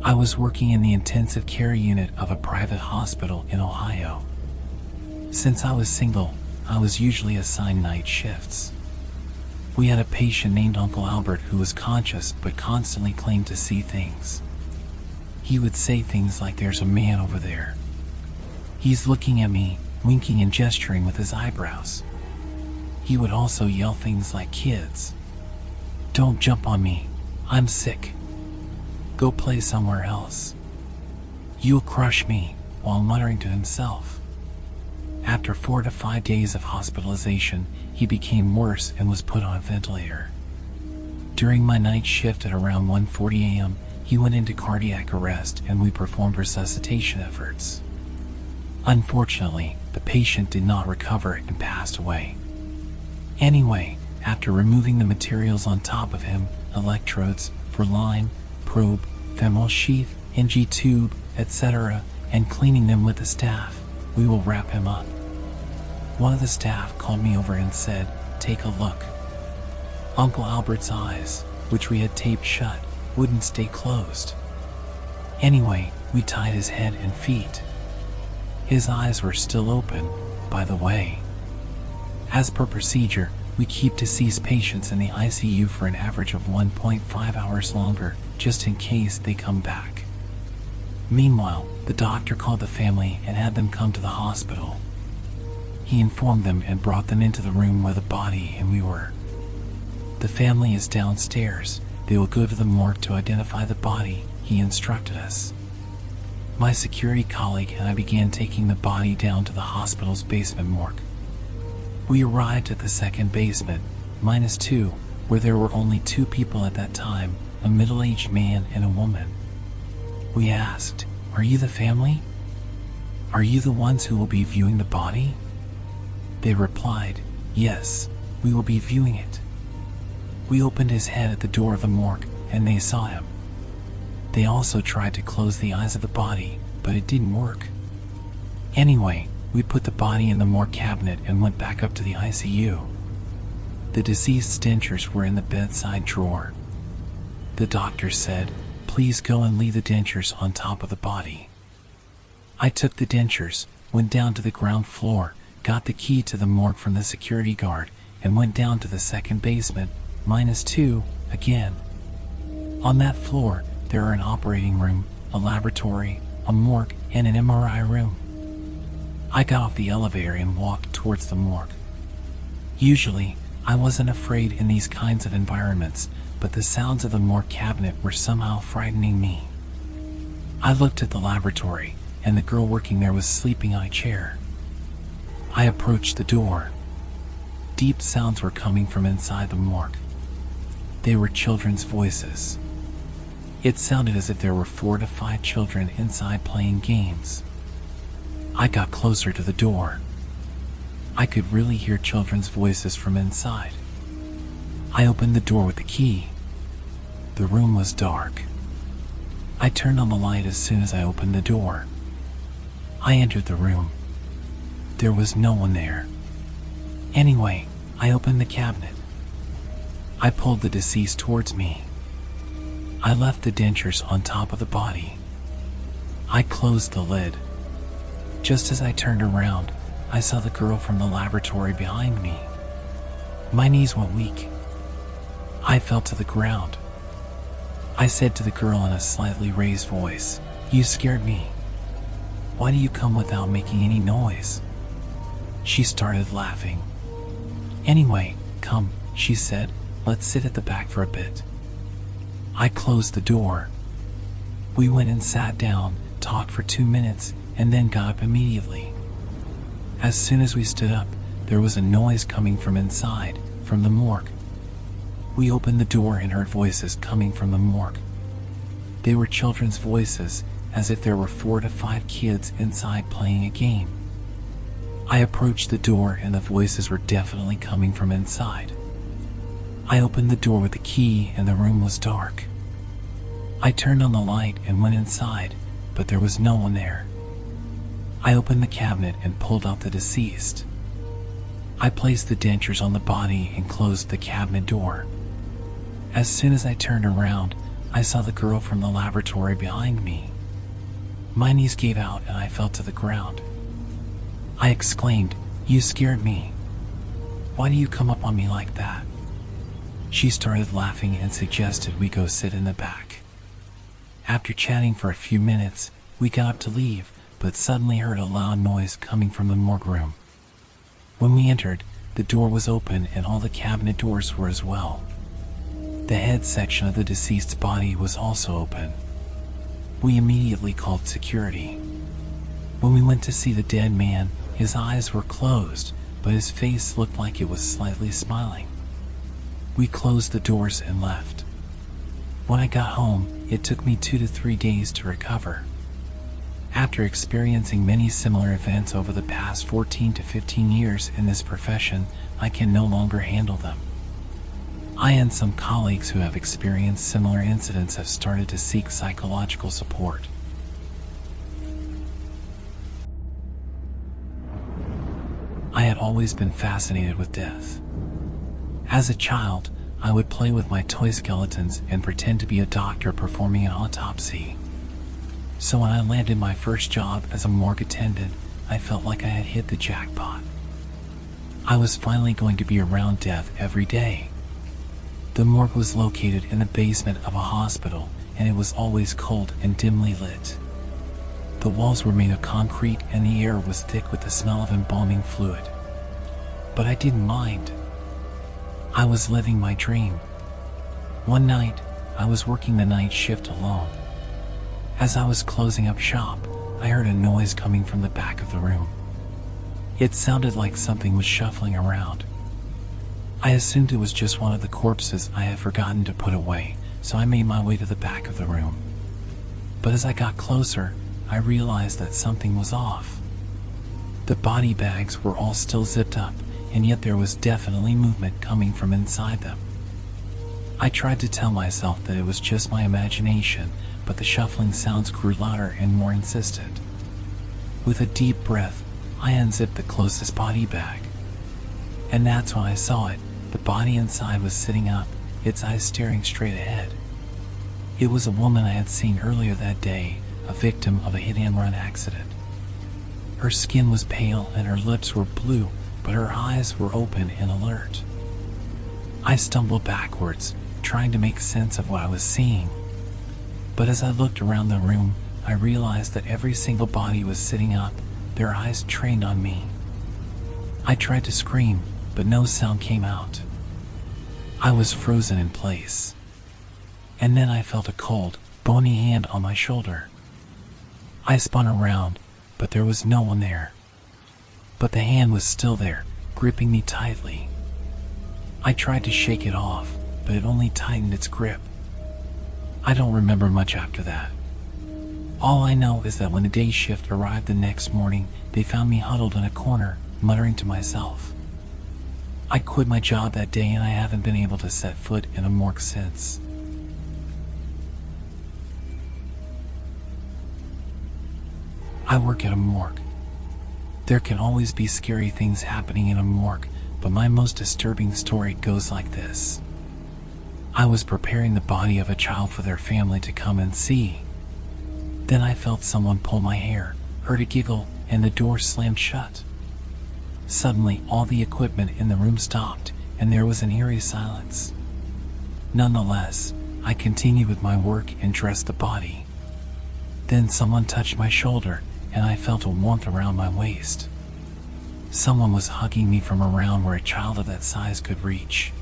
I was working in the intensive care unit of a private hospital in Ohio. Since I was single, I was usually assigned night shifts. We had a patient named Uncle Albert who was conscious but constantly claimed to see things. He would say things like, "There's a man over there. He's looking at me," winking and gesturing with his eyebrows. He would also yell things like, "Kids, don't jump on me. I'm sick. Go play somewhere else. You'll crush me," while muttering to himself. After 4 to 5 days of hospitalization, he became worse and was put on a ventilator. During my night shift at around 1:40 a.m., he went into cardiac arrest and we performed resuscitation efforts. Unfortunately, the patient did not recover and passed away. Anyway, after removing the materials on top of him, electrodes for line, probe, femoral sheath, NG tube, etc., and cleaning them with the staff, we will wrap him up. One of the staff called me over and said, "Take a look." Uncle Albert's eyes, which we had taped shut, wouldn't stay closed. Anyway, we tied his head and feet. His eyes were still open, by the way. As per procedure, we keep deceased patients in the ICU for an average of 1.5 hours longer, just in case they come back. Meanwhile, the doctor called the family and had them come to the hospital. He informed them and brought them into the room where the body and we were. "The family is downstairs. They will go to the morgue to identify the body," he instructed us. My security colleague and I began taking the body down to the hospital's basement morgue. We arrived at the second basement, -2, where there were only 2 people at that time, a middle-aged man and a woman. We asked, "Are you the family? Are you the ones who will be viewing the body?" They replied, "Yes, we will be viewing it." We opened his head at the door of the morgue, and they saw him. They also tried to close the eyes of the body, but it didn't work. Anyway, we put the body in the morgue cabinet and went back up to the ICU. The deceased's dentures were in the bedside drawer. The doctor said, "Please go and leave the dentures on top of the body." I took the dentures, went down to the ground floor, got the key to the morgue from the security guard, and went down to the second basement, -2, again. On that floor, there are an operating room, a laboratory, a morgue, and an MRI room. I got off the elevator and walked towards the morgue. Usually, I wasn't afraid in these kinds of environments, but the sounds of the morgue cabinet were somehow frightening me. I looked at the laboratory, and the girl working there was sleeping on a chair. I approached the door. Deep sounds were coming from inside the morgue. They were children's voices. It sounded as if there were 4 to 5 children inside playing games. I got closer to the door. I could really hear children's voices from inside. I opened the door with the key. The room was dark. I turned on the light as soon as I opened the door. I entered the room. There was no one there. Anyway, I opened the cabinet. I pulled the deceased towards me. I left the dentures on top of the body. I closed the lid. Just as I turned around, I saw the girl from the laboratory behind me. My knees went weak. I fell to the ground. I said to the girl in a slightly raised voice, "You scared me. Why do you come without making any noise?" She started laughing. "Anyway, come," she said, "let's sit at the back for a bit." I closed the door. We went and sat down, talked for 2 minutes, and then got up immediately. As soon as we stood up, there was a noise coming from inside, from the morgue. We opened the door and heard voices coming from the morgue. They were children's voices, as if there were 4 to 5 kids inside playing a game. I approached the door and the voices were definitely coming from inside. I opened the door with the key and the room was dark. I turned on the light and went inside, but there was no one there. I opened the cabinet and pulled out the deceased. I placed the dentures on the body and closed the cabinet door. As soon as I turned around, I saw the girl from the laboratory behind me. My knees gave out and I fell to the ground. I exclaimed, "You scared me. Why do you come up on me like that?" She started laughing and suggested we go sit in the back. After chatting for a few minutes, we got up to leave, but suddenly heard a loud noise coming from the morgue room. When we entered, the door was open and all the cabinet doors were as well. The head section of the deceased's body was also open. We immediately called security. When we went to see the dead man, his eyes were closed, but his face looked like it was slightly smiling. We closed the doors and left. When I got home, it took me 2 to 3 days to recover. After experiencing many similar events over the past 14 to 15 years in this profession, I can no longer handle them. I and some colleagues who have experienced similar incidents have started to seek psychological support. I had always been fascinated with death. As a child, I would play with my toy skeletons and pretend to be a doctor performing an autopsy. So when I landed my first job as a morgue attendant, I felt like I had hit the jackpot. I was finally going to be around death every day. The morgue was located in the basement of a hospital, and it was always cold and dimly lit. The walls were made of concrete and the air was thick with the smell of embalming fluid. But I didn't mind. I was living my dream. One night, I was working the night shift alone. As I was closing up shop, I heard a noise coming from the back of the room. It sounded like something was shuffling around. I assumed it was just one of the corpses I had forgotten to put away, so I made my way to the back of the room. But as I got closer, I realized that something was off. The body bags were all still zipped up, and yet there was definitely movement coming from inside them. I tried to tell myself that it was just my imagination, but the shuffling sounds grew louder and more insistent. With a deep breath, I unzipped the closest body bag. And that's when I saw it. The body inside was sitting up, its eyes staring straight ahead. It was a woman I had seen earlier that day, a victim of a hit-and-run accident. Her skin was pale and her lips were blue, but her eyes were open and alert. I stumbled backwards, trying to make sense of what I was seeing. But as I looked around the room, I realized that every single body was sitting up, their eyes trained on me. I tried to scream, but no sound came out. I was frozen in place. And then I felt a cold, bony hand on my shoulder. I spun around, but there was no one there. But the hand was still there, gripping me tightly. I tried to shake it off, but it only tightened its grip. I don't remember much after that. All I know is that when the day shift arrived the next morning, they found me huddled in a corner, muttering to myself. I quit my job that day and I haven't been able to set foot in a morgue since. I work at a morgue. There can always be scary things happening in a morgue, but my most disturbing story goes like this. I was preparing the body of a child for their family to come and see. Then I felt someone pull my hair, heard a giggle, and the door slammed shut. Suddenly, all the equipment in the room stopped, and there was an eerie silence. Nonetheless, I continued with my work and dressed the body. Then someone touched my shoulder, and I felt a warmth around my waist. Someone was hugging me from around where a child of that size could reach.